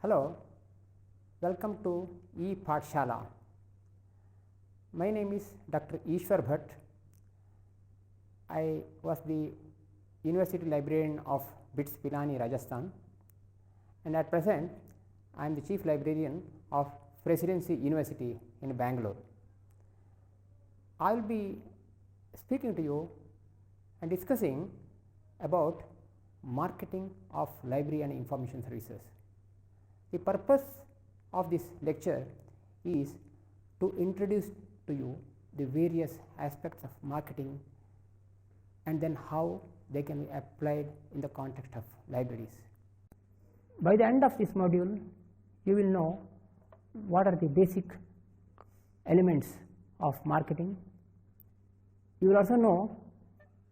Hello, welcome to E-Pathshala. My name is Dr. Ishwar Bhatt. I was the University Librarian of BITS Pilani, Rajasthan, and at present I am the Chief Librarian of Presidency University in Bangalore. I will be speaking to you and discussing about marketing of library and information services. The purpose of this lecture is to introduce to you the various aspects of marketing and then how they can be applied in the context of libraries. By the end of this module, you will know what are the basic elements of marketing. You will also know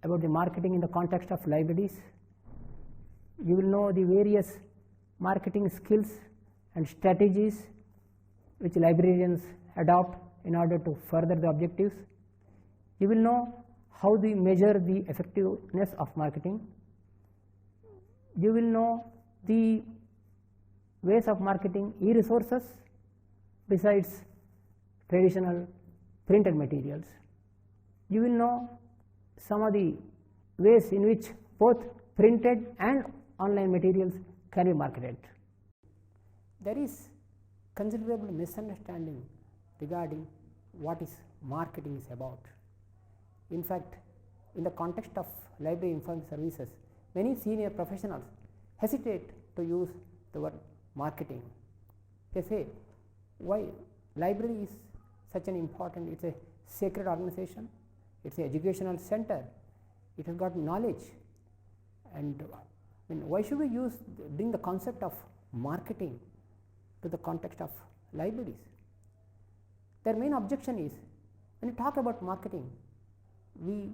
about the marketing in the context of libraries. You will know the various marketing skills and strategies which librarians adopt in order to further the objectives. You will know how we measure the effectiveness of marketing. You will know the ways of marketing e-resources besides traditional printed materials. You will know some of the ways in which both printed and online materials can be marketed. There is considerable misunderstanding regarding what is marketing is about. In fact, in the context of library information services, many senior professionals hesitate to use the word marketing. They say, why library is such an important, it's a sacred organization, it's an educational center, it has got knowledge, and why should we bring the concept of marketing to the context of libraries? Their main objection is, when you talk about marketing, we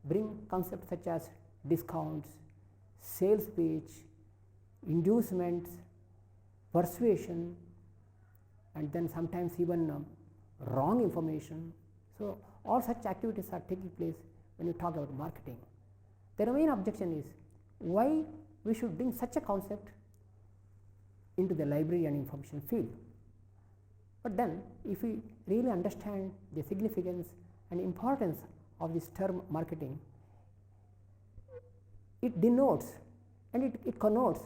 bring concepts such as discounts, sales pitch, inducements, persuasion, and then sometimes even wrong information. So, all such activities are taking place when you talk about marketing. Their main objection is why we should bring such a concept into the library and information field. But then, if we really understand the significance and importance of this term marketing, it denotes and it connotes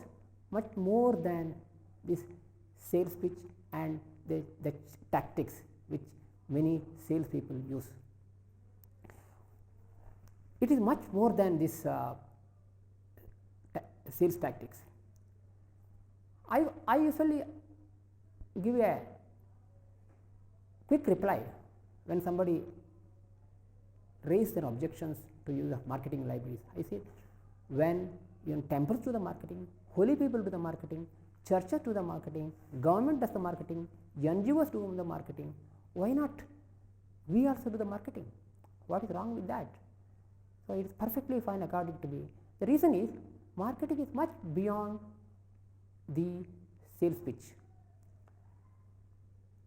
much more than this sales pitch and the tactics which many salespeople use. It is much more than this sales tactics. I usually give a quick reply when somebody raises their objections to use of marketing libraries. I say, when temples do the marketing, holy people do the marketing, churches do the marketing, government does the marketing, NGOs do the marketing, why not we also do the marketing? What is wrong with that? So, it is perfectly fine according to me. The reason is, marketing is much beyond the sales pitch.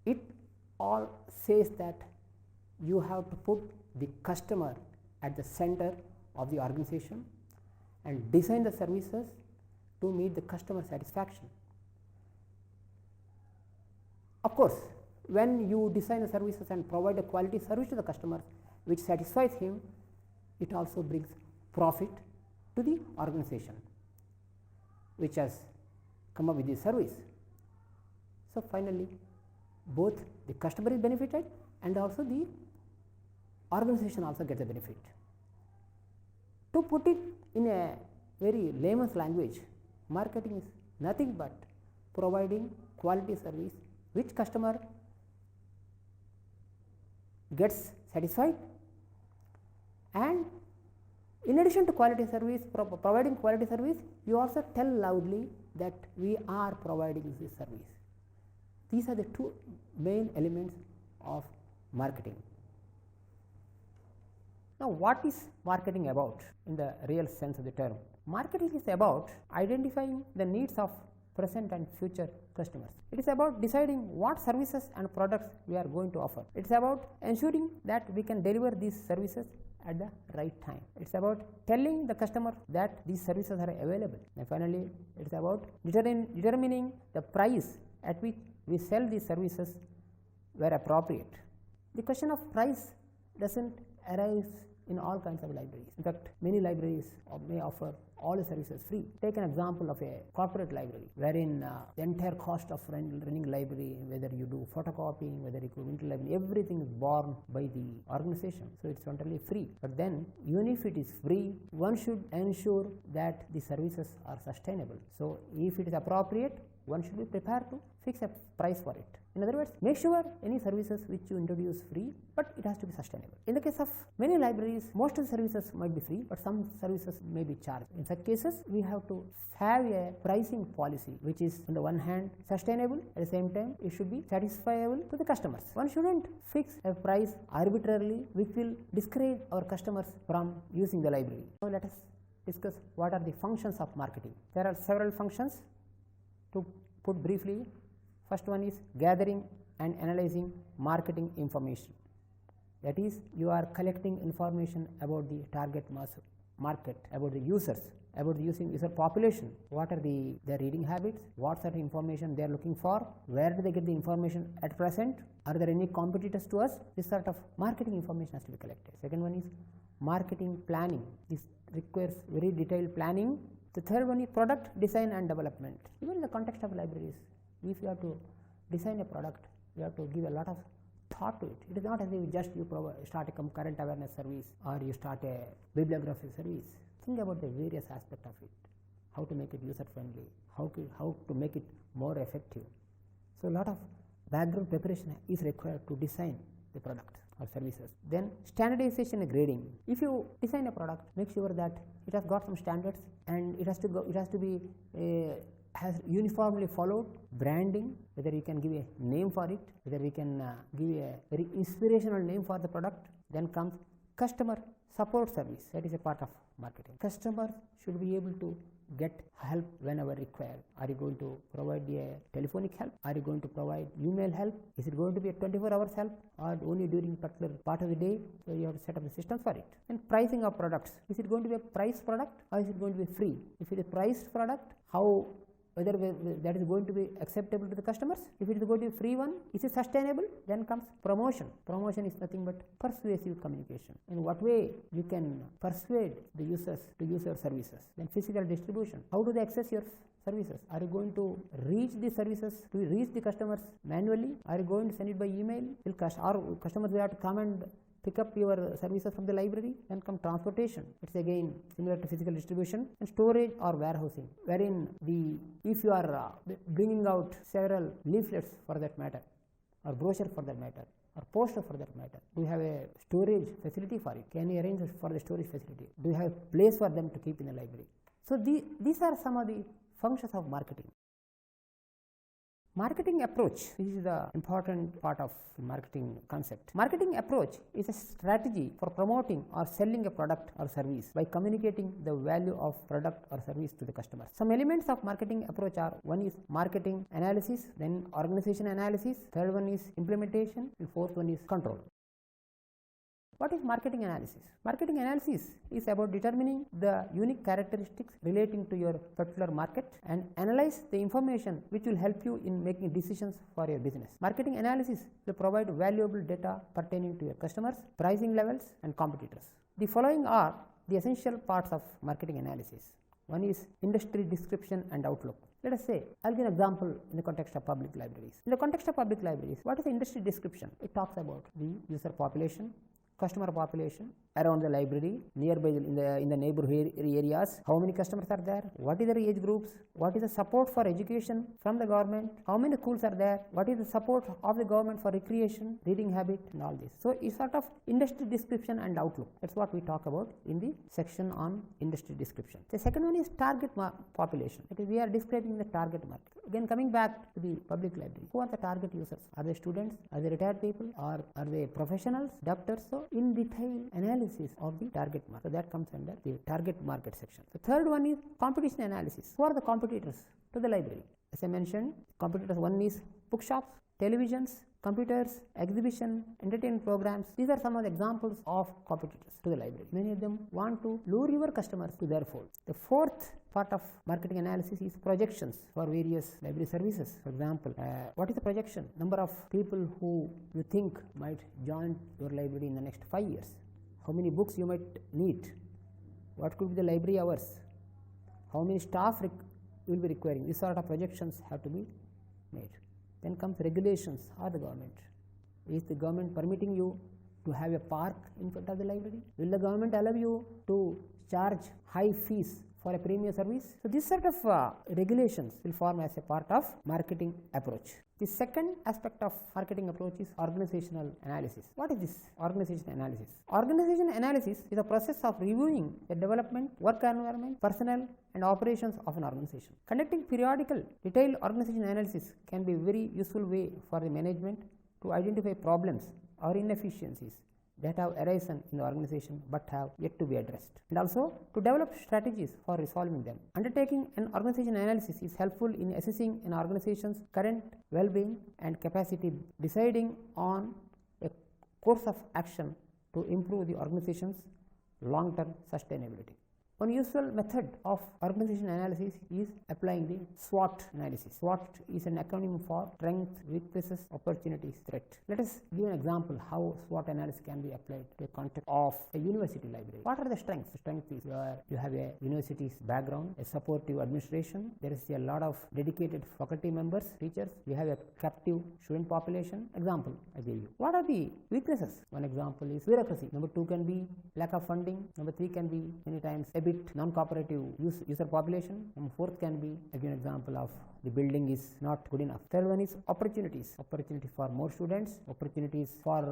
It all says that you have to put the customer at the center of the organization and design the services to meet the customer satisfaction. Of course, when you design the services and provide a quality service to the customer which satisfies him, it also brings profit to the organization which has come up with this service. So, finally, both the customer is benefited and also the organization also gets a benefit. To put it in a very layman's language, marketing is nothing but providing quality service which customer gets satisfied, and in addition to quality service, providing quality service, you also tell loudly that we are providing this service. These are the two main elements of marketing. Now, what is marketing about in the real sense of the term? Marketing is about identifying the needs of present and future customers. It is about deciding what services and products we are going to offer. It is about ensuring that we can deliver these services at the right time. It's about telling the customer that these services are available. And finally, it's about determining the price at which we sell these services where appropriate. The question of price doesn't arise in all kinds of libraries. In fact, many libraries may offer all the services free. Take an example of a corporate library wherein the entire cost of running library, whether you do photocopying, whether you do interlibrary, everything is borne by the organization. So it's totally free. But then, even if it is free, one should ensure that the services are sustainable. So if it is appropriate, one should be prepared to fix a price for it. In other words, make sure any services which you introduce free, but it has to be sustainable. In the case of many libraries, most of the services might be free, but some services may be charged. In such cases, we have to have a pricing policy which is on the one hand sustainable, at the same time it should be satisfiable to the customers. One shouldn't fix a price arbitrarily which will discourage our customers from using the library. Now let us discuss what are the functions of marketing. There are several functions. To put briefly, first one is gathering and analyzing marketing information. That is, you are collecting information about the target market, about the users, about the user population. What are their reading habits? What sort of information they are looking for? Where do they get the information at present? Are there any competitors to us? This sort of marketing information has to be collected. Second one is marketing planning. This requires very detailed planning. The third one is product design and development. Even in the context of libraries, if you have to design a product, you have to give a lot of thought to it. It is not as if you start a current awareness service or you start a bibliography service. Think about the various aspects of it, how to make it user friendly, how to make it more effective. So a lot of background preparation is required to design the product or services. Then standardization and grading. If you design a product, make sure that it has got some standards and it has to be has uniformly followed. Branding, whether you can give a name for it, whether we can give a very inspirational name for the product. Then comes customer support service. That is a part of marketing. Customers should be able to get help whenever required. Are you going to provide a telephonic help? Are you going to provide email help? Is it going to be a 24 hours help or only during particular part of the day? So you have to set up the systems for it. And pricing of products. Is it going to be a price product or is it going to be free? If it is a priced product, whether that is going to be acceptable to the customers. If it is going to be a free one, is it sustainable? Then comes promotion. Promotion is nothing but persuasive communication. In what way you can persuade the users to use your services. Then physical distribution. How do they access your services? Are you going to reach the services, to reach the customers manually? Are you going to send it by email? Or customers will have to come and pick up your services from the library. Then come transportation. It's again similar to physical distribution. And storage or warehousing, wherein if you are bringing out several leaflets for that matter, or brochure for that matter, or poster for that matter, do you have a storage facility for it? Can you arrange for the storage facility? Do you have a place for them to keep in the library? So these are some of the functions of marketing. Marketing approach, this is the important part of the marketing concept. Marketing approach is a strategy for promoting or selling a product or service by communicating the value of product or service to the customer. Some elements of marketing approach are: one is marketing analysis, then organization analysis, third one is implementation, and fourth one is control. What is marketing analysis? Marketing analysis is about determining the unique characteristics relating to your particular market and analyze the information which will help you in making decisions for your business. Marketing analysis will provide valuable data pertaining to your customers, pricing levels, and competitors. The following are the essential parts of marketing analysis. One is industry description and outlook. Let us say, I'll give an example in the context of public libraries. In the context of public libraries, what is the industry description? It talks about the user population, customer population around the library, nearby in the neighborhood areas, how many customers are there, what is their age groups, what is the support for education from the government, how many schools are there, what is the support of the government for recreation, reading habit, and all this. So it's sort of industry description and outlook. That's what we talk about in the section on industry description. The second one is target population. That is, we are describing the target market. Again, coming back to the public library, who are the target users? Are they students? Are they retired people? Or are they professionals, doctors? So in detail analysis of the target market. So that comes under the target market section. The third one is competition analysis. Who are the competitors to the library? As I mentioned, competitors, one is bookshops, televisions, computers, exhibition, entertainment programs. These are some of the examples of competitors to the library. Many of them want to lure your customers to their fold. The fourth part of marketing analysis is projections for various library services. For example, what is the projection? Number of people who you think might join your library in the next 5 years. How many books you might need? What could be the library hours? How many staff you will be requiring? These sort of projections have to be made. Then comes regulations or the government. Is the government permitting you to have a park in front of the library? Will the government allow you to charge high fees for a premium service? So this sort of regulations will form as a part of marketing approach. The second aspect of marketing approach is organizational analysis. What is this organizational analysis? Organizational analysis is a process of reviewing the development, work environment, personnel and operations of an organization. Conducting periodical detailed organizational analysis can be a very useful way for the management to identify problems or inefficiencies that have arisen in the organization but have yet to be addressed, and also to develop strategies for resolving them. Undertaking an organization analysis is helpful in assessing an organization's current well-being and capacity, deciding on a course of action to improve the organization's long-term sustainability. One useful method of organization analysis is applying the SWOT analysis. SWOT is an acronym for strength, weaknesses, opportunities, threat. Let us give an example how SWOT analysis can be applied to the context of a university library. What are the strengths? The strength is you have a university's background, a supportive administration, there is a lot of dedicated faculty members, teachers, you have a captive student population. Example I gave you. What are the weaknesses? One example is bureaucracy. Number 2 can be lack of funding. Number 3 can be many times a bit non-cooperative user population. Number 4th can be, again, example of the building is not good enough. Third one is opportunities. Opportunity for more students, opportunities for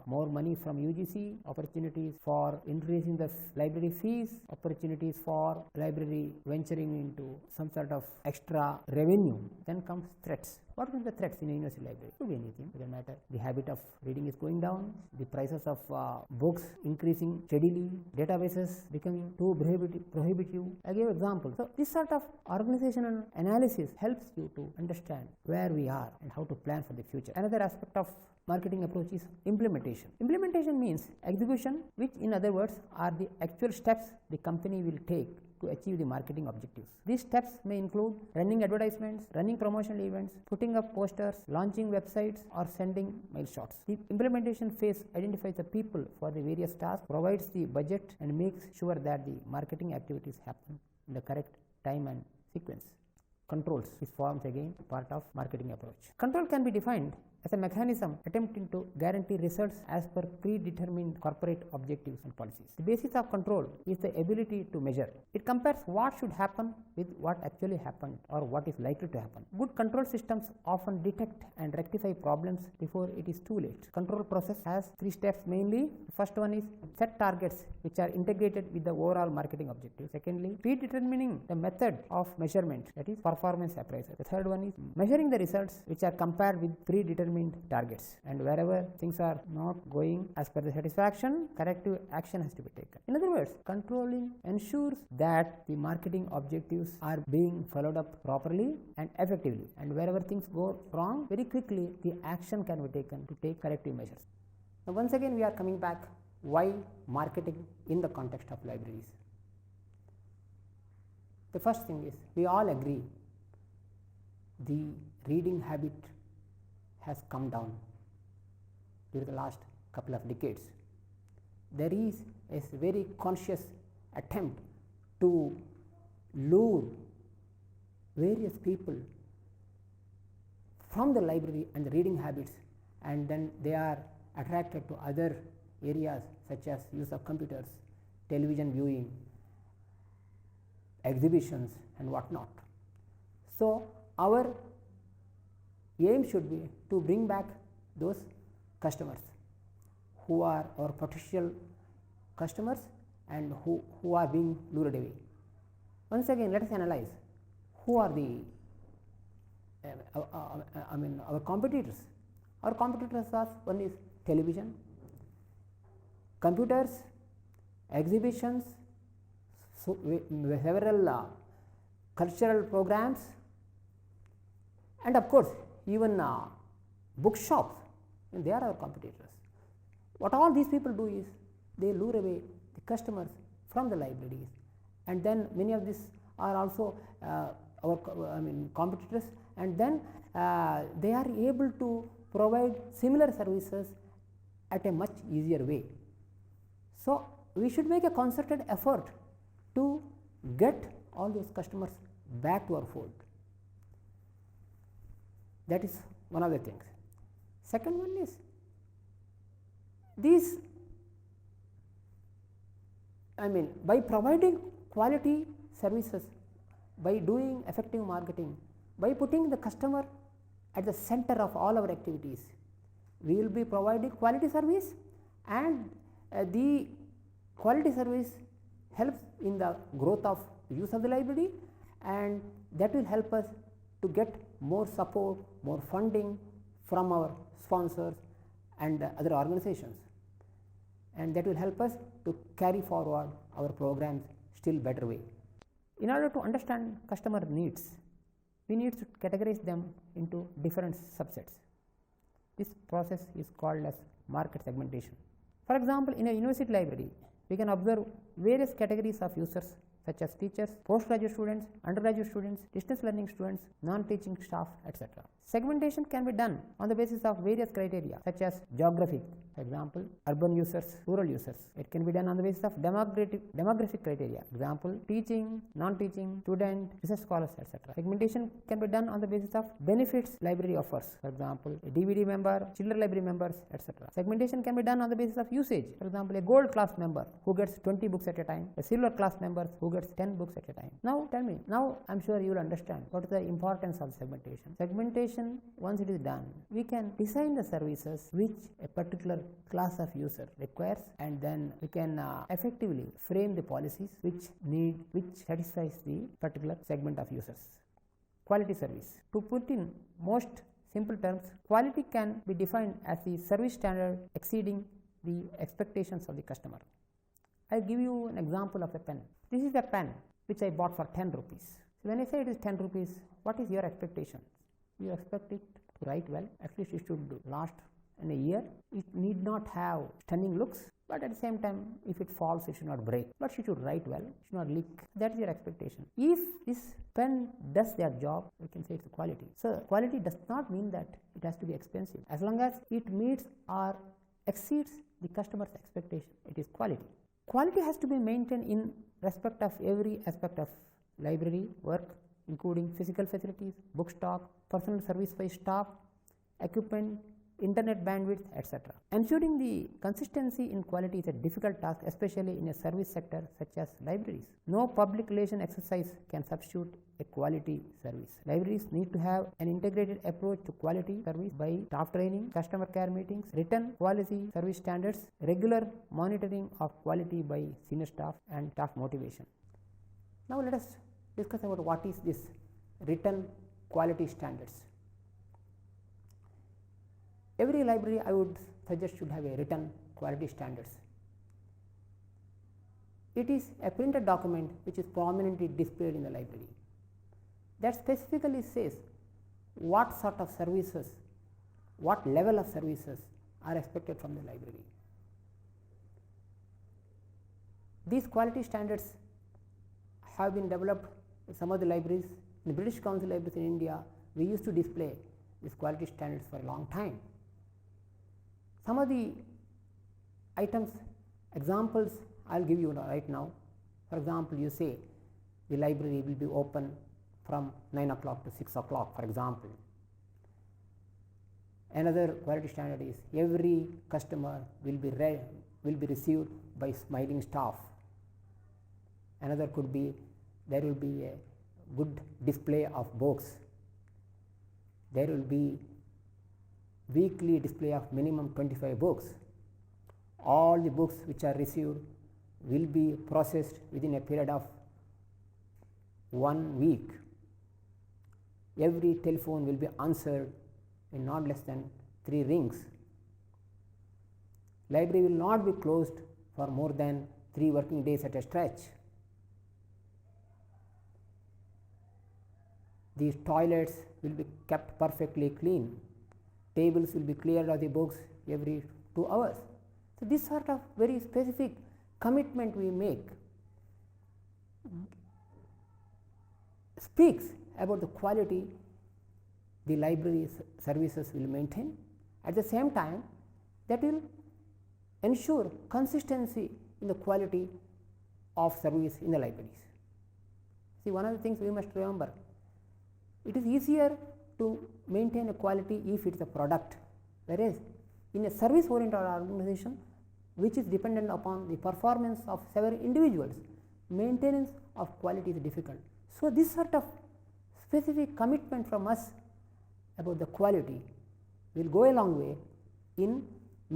more money from UGC, opportunities for increasing the library fees, opportunities for library venturing into some sort of extra revenue. Then comes threats. What are the threats in a university library? It could be anything, it doesn't matter. The habit of reading is going down, the prices of books increasing steadily, databases becoming too prohibitive. I gave examples. So this sort of organizational analysis helps you to understand where we are and how to plan for the future. Another aspect of marketing approach is implementation. Implementation means execution, which in other words are the actual steps the company will take to achieve the marketing objectives. These steps may include running advertisements, running promotional events, putting up posters, launching websites, or sending mail shots. The implementation phase identifies the people for the various tasks, provides the budget, and makes sure that the marketing activities happen in the correct time and sequence. Controls. This forms again part of marketing approach. Control can be defined as a mechanism attempting to guarantee results as per predetermined corporate objectives and policies. The basis of control is the ability to measure. It compares what should happen with what actually happened or what is likely to happen. Good control systems often detect and rectify problems before it is too late. Control process has 3 steps mainly. The first one is set targets which are integrated with the overall marketing objective. Secondly, predetermining the method of measurement, that is performance appraisal. The third one is measuring the results which are compared with predetermined targets, and wherever things are not going as per the satisfaction, corrective action has to be taken. In other words, controlling ensures that the marketing objectives are being followed up properly and effectively, and wherever things go wrong, very quickly the action can be taken to take corrective measures. Now once again we are coming back, why marketing in the context of libraries? The first thing is, we all agree the reading habit has come down during the last couple of decades. There is a very conscious attempt to lure various people from the library and the reading habits, and then they are attracted to other areas such as use of computers, television viewing, exhibitions and whatnot. So our aim should be to bring back those customers who are our potential customers and who are being lured away. Once again, let us analyze who are the our competitors. Our competitors are, one is television, computers, exhibitions, several cultural programs, and of course even bookshops and they are our competitors. What all these people do is they lure away the customers from the libraries, and then many of these are also our competitors, and then they are able to provide similar services at a much easier way. So we should make a concerted effort to get all those customers back to our fold. That is one of the things. Second one is these, by providing quality services, by doing effective marketing, by putting the customer at the center of all our activities, we will be providing quality service, and the quality service helps in the growth of use of the library, and that will help us to get more support, more funding from our sponsors and other organizations, and that will help us to carry forward our programs still better way. In order to understand customer needs, we need to categorize them into different subsets. This process is called as market segmentation. For example, in a university library, we can observe various categories of users such as teachers, postgraduate students, undergraduate students, distance learning students, non-teaching staff, etc. Segmentation can be done on the basis of various criteria such as geographic, for example, urban users, rural users. It can be done on the basis of demographic criteria, example, teaching, non-teaching, student, research scholars, etc. Segmentation can be done on the basis of benefits library offers, for example, a DVD member, children library members, etc. Segmentation can be done on the basis of usage, for example, a gold class member who gets 20 books at a time, a silver class member who gets 10 books at a time. Now tell me, now I am sure you will understand what is the importance of segmentation. Segmentation, once it is done, we can design the services which a particular class of user requires, and then we can effectively frame the policies which satisfies the particular segment of users. Quality service. To put in most simple terms, quality can be defined as the service standard exceeding the expectations of the customer. I will give you an example of a pen. This is a pen which I bought for 10 rupees. So when I say it is 10 rupees, what is your expectation? You expect it to write well, at least it should last in a year. It need not have stunning looks, but at the same time, if it falls, it should not break, but it should write well, it should not leak. That is your expectation. If this pen does their job, we can say it's quality. So quality does not mean that it has to be expensive. As long as it meets or exceeds the customer's expectation, it is quality. Quality has to be maintained in respect of every aspect of library work, including physical facilities, book stock, personal service by staff, equipment, internet bandwidth, etc. Ensuring the consistency in quality is a difficult task, especially in a service sector such as libraries. No public relation exercise can substitute a quality service. Libraries need to have an integrated approach to quality service by staff training, customer care meetings, written quality service standards, regular monitoring of quality by senior staff, and staff motivation. Now let us discuss about what is this written quality standards. Every library, I would suggest, should have a written quality standards. It is a printed document which is prominently displayed in the library that specifically says what sort of services, what level of services are expected from the library. These quality standards have been developed in some of the libraries. In the British Council libraries in India, we used to display these quality standards for a long time. Some of the items, examples I will give you right now. For example, you say the library will be open from 9 o'clock to 6 o'clock, for example. Another quality standard is every customer will be received by smiling staff. Another could be there will be a good display of books. There will be weekly display of minimum 25 books. All the books which are received will be processed within a period of 1 week. Every telephone will be answered in not less than 3 rings. Library will not be closed for more than 3 working days at a stretch. These toilets will be kept perfectly clean. tables will be cleared of the books every 2 hours. So, this sort of very specific commitment we make speaks about the quality the library services will maintain. At the same time, that will ensure consistency in the quality of service in the libraries. See, one of the things we must remember, it is easier to maintain a quality if it is a product, whereas in a service oriented organization which is dependent upon the performance of several individuals, maintenance of quality is difficult. So, this sort of specific commitment from us about the quality will go a long way in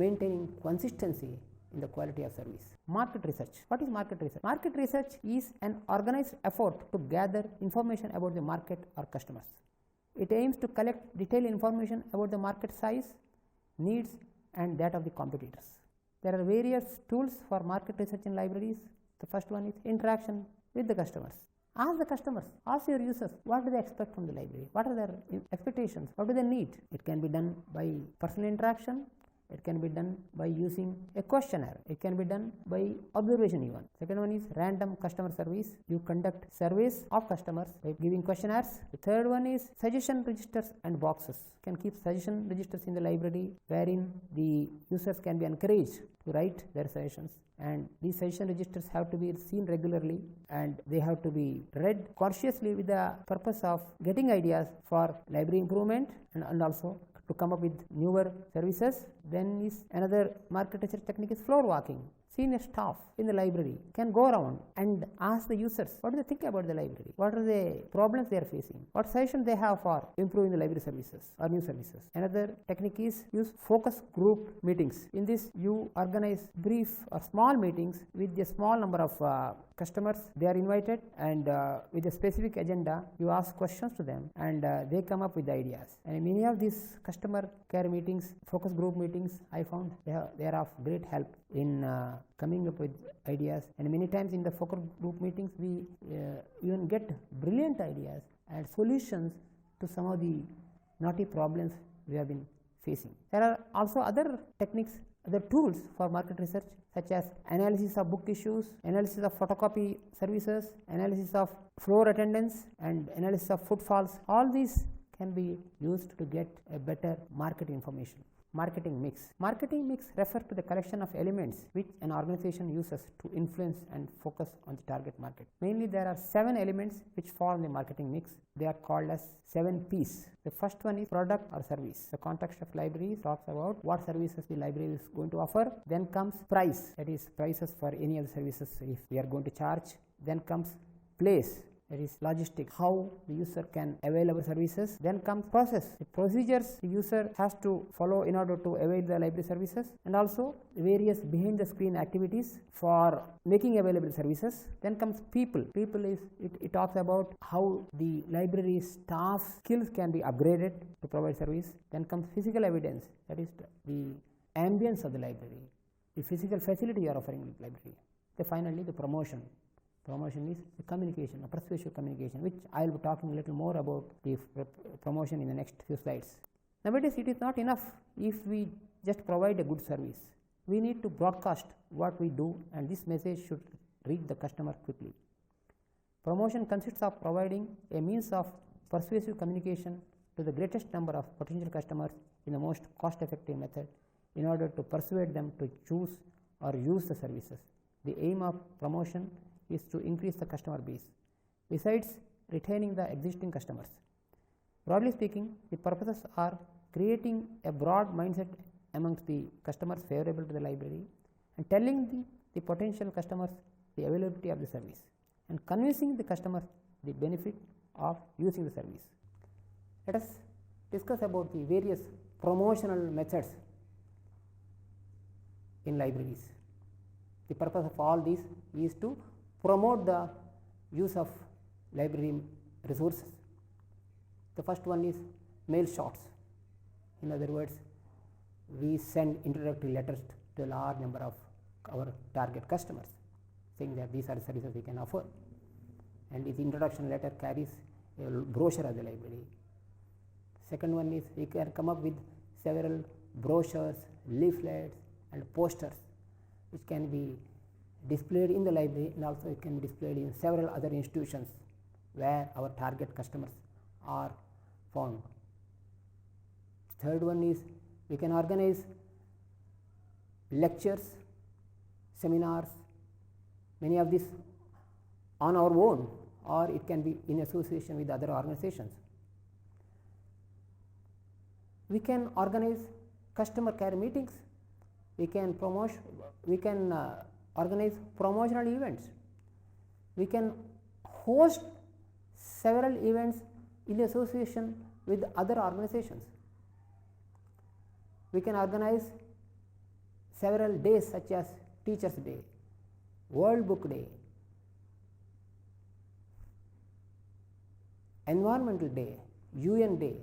maintaining consistency in the quality of service. Market research. What is market research? Market research is an organized effort to gather information about the market or customers. It aims to collect detailed information about the market size, needs and that of the competitors. There are various tools for market research in libraries. The first one is interaction with the customers. Ask the customers, ask your users, what do they expect from the library? What are their expectations? What do they need? It can be done by personal interaction. It can be done by using a questionnaire. It can be done by observation even. Second one is random customer service. You conduct surveys of customers by giving questionnaires. The third one is suggestion registers and boxes. You can keep suggestion registers in the library wherein the users can be encouraged to write their suggestions, and these suggestion registers have to be seen regularly and they have to be read consciously with the purpose of getting ideas for library improvement and also to come up with newer services. Then is another market research technique is floor walking. Senior staff in the library can go around and ask the users what do they think about the library, what are the problems they are facing, what suggestions they have for improving the library services or new services. Another technique is use focus group meetings. In this you organize brief or small meetings with a small number of customers. They are invited and with a specific agenda you ask questions to them and they come up with ideas. And many of these customer care meetings, focus group meetings, I found they are of great help in coming up with ideas, and many times in the focus group meetings we even get brilliant ideas and solutions to some of the knotty problems we have been facing. There are also other techniques, other tools for market research such as analysis of book issues, analysis of photocopy services, analysis of floor attendance and analysis of footfalls. All these can be used to get a better market information. Marketing mix. Marketing mix refers to the collection of elements which an organization uses to influence and focus on the target market. Mainly there are 7 elements which form the marketing mix. They are called as 7 P's. The first one is product or service. The context of library talks about what services the library is going to offer. Then comes price, that is prices for any of the services if we are going to charge. Then comes place, that is logistics, how the user can avail our services. Then comes process, the procedures the user has to follow in order to avail the library services, and also various behind the screen activities for making available services. Then comes people. People is it talks about how the library staff skills can be upgraded to provide service. Then comes physical evidence, that is the ambience of the library, the physical facility you are offering in the library. Then finally the promotion. Promotion is the communication, a persuasive communication, which I will be talking a little more about the promotion in the next few slides. Nowadays it is not enough if we just provide a good service. We need to broadcast what we do, and this message should reach the customer quickly. Promotion consists of providing a means of persuasive communication to the greatest number of potential customers in the most cost-effective method in order to persuade them to choose or use the services. The aim of promotion is to increase the customer base, besides retaining the existing customers. Broadly speaking, the purposes are creating a broad mindset amongst the customers favorable to the library and telling the potential customers the availability of the service and convincing the customers the benefit of using the service. Let us discuss about the various promotional methods in libraries. The purpose of all these is to promote the use of library resources. The first one is mail shots. In other words, we send introductory letters to a large number of our target customers saying that these are the services we can offer, and this introduction letter carries a brochure of the library. Second one is we can come up with several brochures, leaflets and posters which can be displayed in the library, and also it can be displayed in several other institutions where our target customers are found. Third one is we can organize lectures, seminars, many of these on our own, or it can be in association with other organizations. We can organize customer care meetings, we can organize promotional events, we can host several events in association with other organizations. We can organize several days such as Teachers' Day, World Book Day, Environmental Day, UN Day,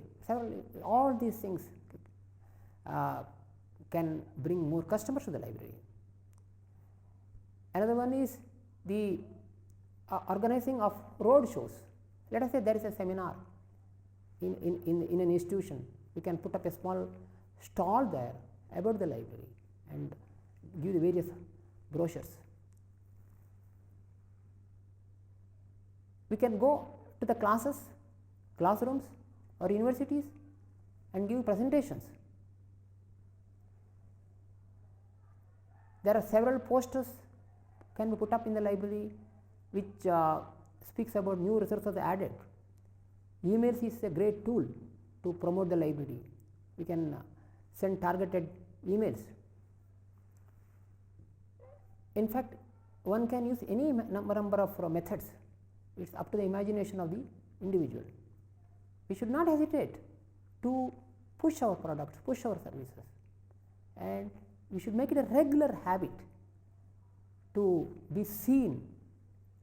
all these things can bring more customers to the library. Another one is the organizing of road shows. Let us say there is a seminar in an institution, we can put up a small stall there about the library and give the various brochures. We can go to the classrooms or universities and give presentations. There are several posters can be put up in the library which speaks about new resources added. Emails is a great tool to promote the library. We can send targeted emails. In fact, one can use any number of methods. It's up to the imagination of the individual. We should not hesitate to push our products, push our services, and we should make it a regular habit to be seen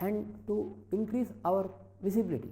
and to increase our visibility.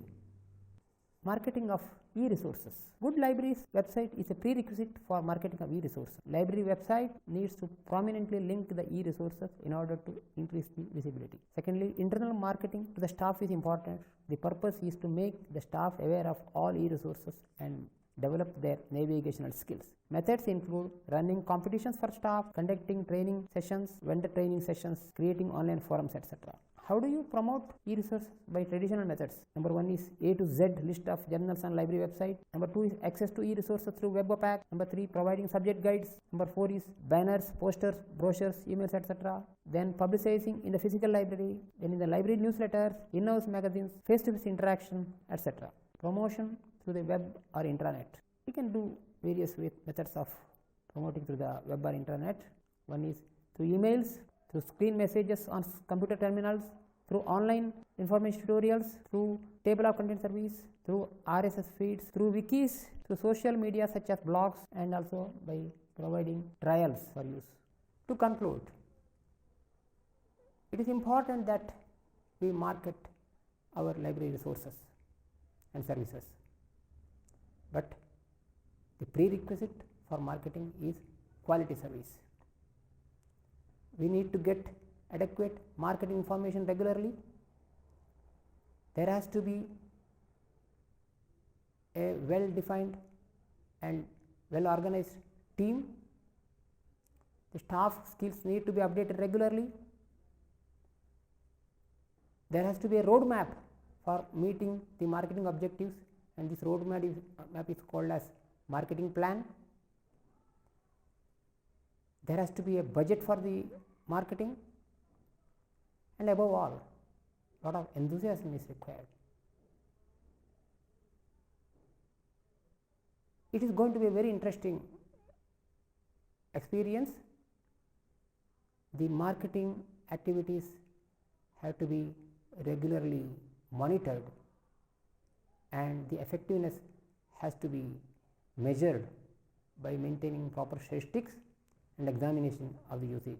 Marketing of e-resources. Good library's website is a prerequisite for marketing of e-resources. Library website needs to prominently link the e-resources in order to increase the visibility. Secondly, internal marketing to the staff is important. The purpose is to make the staff aware of all e-resources and develop their navigational skills. Methods include running competitions for staff, conducting training sessions, vendor training sessions, creating online forums, etc. How do you promote e-resources? By traditional methods. Number one is A to Z list of journals on library website. Number two is access to e-resources through web pack. Number three, providing subject guides. Number four is banners, posters, brochures, emails, etc. Then publicizing in the physical library, then in the library newsletters, in-house magazines, face-to-face interaction, etc. Promotion through the web or intranet. We can do various methods of promoting through the web or intranet. One is through emails, through screen messages on computer terminals, through online information tutorials, through table of content service, through RSS feeds, through wikis, through social media such as blogs, and also by providing trials for use. To conclude, it is important that we market our library resources and services, but the prerequisite for marketing is quality service. We need to get adequate marketing information regularly. There has to be a well defined and well organized team. The staff skills need to be updated regularly. There has to be a roadmap for meeting the marketing objectives, and this roadmap is called as marketing plan. There has to be a budget for the marketing, and above all, a lot of enthusiasm is required. It is going to be a very interesting experience. The marketing activities have to be regularly monitored, and the effectiveness has to be measured by maintaining proper statistics and examination of the usage.